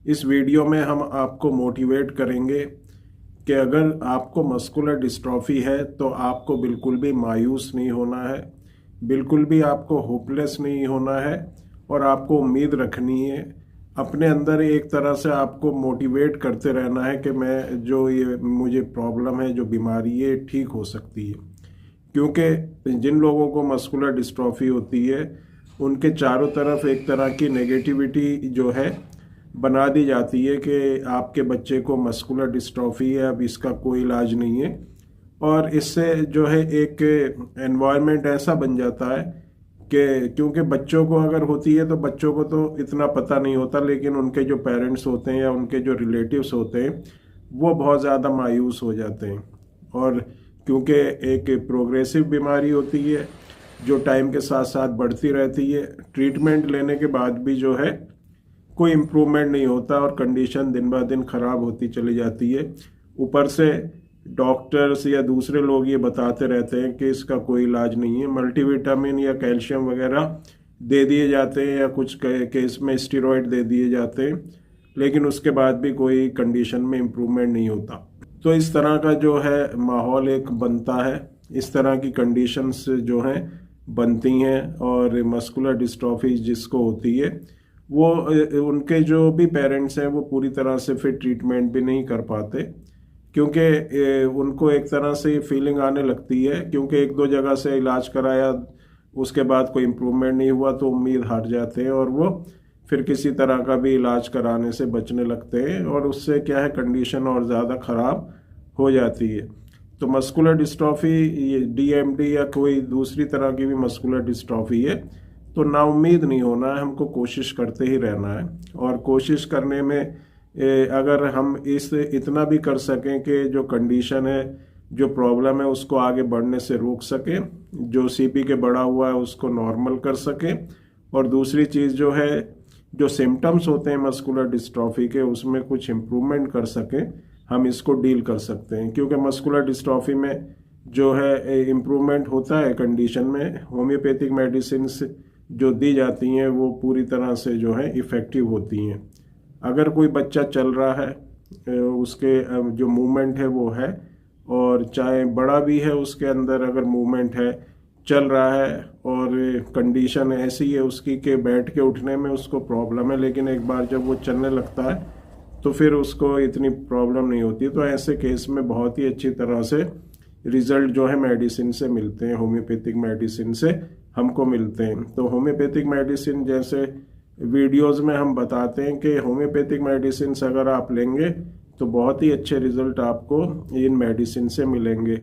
इस वीडियो में हम आपको मोटिवेट करेंगे कि अगर आपको मस्कुलर डिस्ट्रॉफी है तो आपको बिल्कुल भी मायूस नहीं होना है, बिल्कुल भी आपको होपलेस नहीं होना है और आपको उम्मीद रखनी है। अपने अंदर एक तरह से आपको मोटिवेट करते रहना है कि मैं जो ये मुझे प्रॉब्लम है, जो बीमारी है, ठीक हो सकती है। क्योंकि जिन लोगों को मस्कुलर डिस्ट्रॉफी होती है उनके चारों तरफ एक तरह की नेगेटिविटी जो है बना दी जाती है कि आपके बच्चे को मस्कुलर डिस्ट्रॉफी है, अब इसका कोई इलाज नहीं है। और इससे जो है एक एनवायरनमेंट ऐसा बन जाता है कि क्योंकि बच्चों को अगर होती है तो बच्चों को तो इतना पता नहीं होता, लेकिन उनके जो पेरेंट्स होते हैं या उनके जो रिलेटिव्स होते हैं वो बहुत ज़्यादा मायूस हो जाते हैं। और क्योंकि एक प्रोग्रेसिव बीमारी होती है जो टाइम के साथ साथ बढ़ती रहती है, ट्रीटमेंट लेने के बाद भी जो है कोई इम्प्रूवमेंट नहीं होता और कंडीशन दिन ब दिन खराब होती चली जाती है। ऊपर से डॉक्टर्स या दूसरे लोग ये बताते रहते हैं कि इसका कोई इलाज नहीं है, मल्टीविटामिन या कैल्शियम वगैरह दे दिए जाते हैं या कुछ केस में स्टेरॉइड दे दिए जाते हैं, लेकिन उसके बाद भी कोई कंडीशन में इम्प्रूवमेंट नहीं होता। तो इस तरह का जो है माहौल एक बनता है, इस तरह की कंडीशंस जो हैं बनती हैं। और मस्कुलर डिस्ट्रॉफी जिसको होती है वो उनके जो भी पेरेंट्स हैं वो पूरी तरह से फिर ट्रीटमेंट भी नहीं कर पाते, क्योंकि उनको एक तरह से फीलिंग आने लगती है, क्योंकि एक दो जगह से इलाज कराया उसके बाद कोई इम्प्रूवमेंट नहीं हुआ तो उम्मीद हार जाते हैं और वो फिर किसी तरह का भी इलाज कराने से बचने लगते हैं और उससे क्या है कंडीशन और ज़्यादा ख़राब हो जाती है। तो मस्कुलर डिस्ट्रॉफी, ये डीएमडी या कोई दूसरी तरह की भी मस्कुलर डिस्ट्रॉफी है तो नाउम्मीद नहीं होना है, हमको कोशिश करते ही रहना है। और कोशिश करने में अगर हम इस इतना भी कर सकें कि जो कंडीशन है, जो प्रॉब्लम है, उसको आगे बढ़ने से रोक सकें, जो सीपी के बढ़ा हुआ है उसको नॉर्मल कर सकें। और दूसरी चीज़ जो है, जो सिम्टम्स होते हैं मस्कुलर डिस्ट्रॉफी के उसमें कुछ इम्प्रूवमेंट कर सकें, हम इसको डील कर सकते हैं। क्योंकि मस्कुलर डिस्ट्रॉफी में जो है इम्प्रूवमेंट होता है कंडीशन में, होम्योपैथिक मेडिसिन जो दी जाती हैं वो पूरी तरह से जो है इफ़ेक्टिव होती हैं। अगर कोई बच्चा चल रहा है, उसके जो मूवमेंट है वो है, और चाहे बड़ा भी है उसके अंदर अगर मूवमेंट है, चल रहा है और कंडीशन ऐसी है उसकी कि बैठ के उठने में उसको प्रॉब्लम है, लेकिन एक बार जब वो चलने लगता है तो फिर उसको इतनी प्रॉब्लम नहीं होती, तो ऐसे केस में बहुत ही अच्छी तरह से रिजल्ट जो है मेडिसिन से मिलते हैं, होम्योपैथिक मेडिसिन से हमको मिलते हैं। तो होम्योपैथिक मेडिसिन जैसे वीडियोस में हम बताते हैं कि होम्योपैथिक मेडिसिन अगर आप लेंगे तो बहुत ही अच्छे रिजल्ट आपको इन मेडिसिन से मिलेंगे।